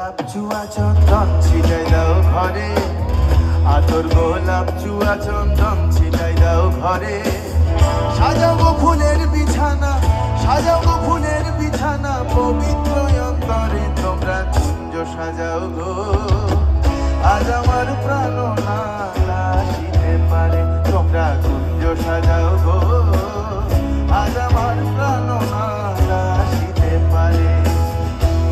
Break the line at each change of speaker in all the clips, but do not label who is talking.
গোলাপ চুয়া চন্দন ছিটাই দাও ঘরে, আতর গোলাপ চুয়া চন্দন ছিটাই দাও ঘরে। সাজাও গো ফুলের বিছানা, সাজাও গো ফুলের বিছানা, পবিত্র অন্তরে তোমরা কুঞ্জ সাজাও গো। আজ আমার প্রাণ না আসিতে পারে, তোমরা কুঞ্জ সাজাও গো। আজ আমার প্রাণ না আসিতে পারে।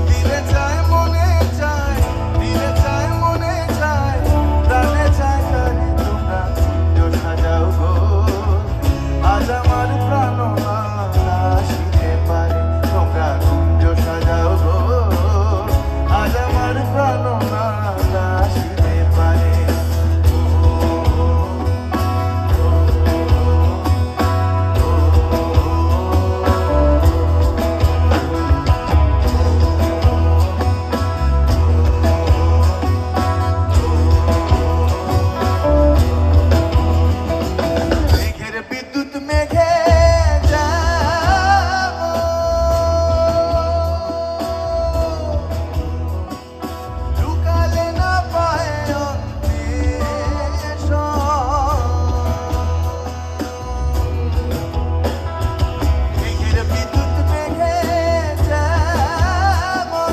দিলে চায় মনে চায়, দিলে চায় মনে চায়, প্রাণে চায় তারে তোমরা কুঞ্জ সাজাও গো। আজ আমার প্রাণ না আসিতে পারে, তোমরা কুঞ্জ সাজাও গো। আজ আমার প্রাণ না আসিতে পারে। মেঘের বিদ্যুৎ মেঘে লুকালে না পায় অন্বেষণ। মেঘের বিদ্যুৎ মেঘে যেমন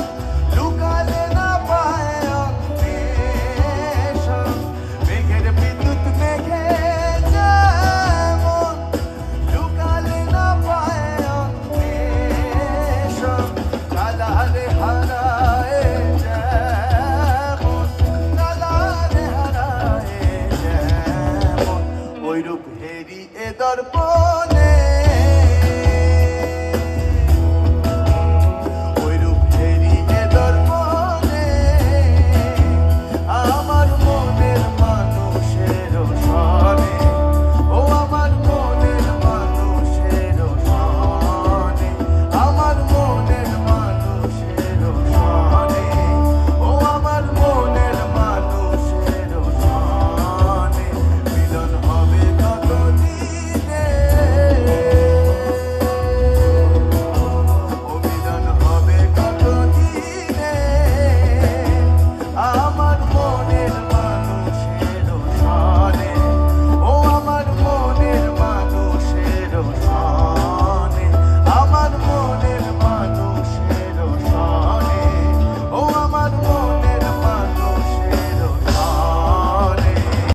লুকালে না পায় অন্বেষণ। মেঘের বিদ্যুৎ মেঘে যেমন লুকালে না পায় অন্বেষণ। কালারে হারায় যেমন, কালারে হারায় যেমন, ওইরূপ হেরি এ দর্পণে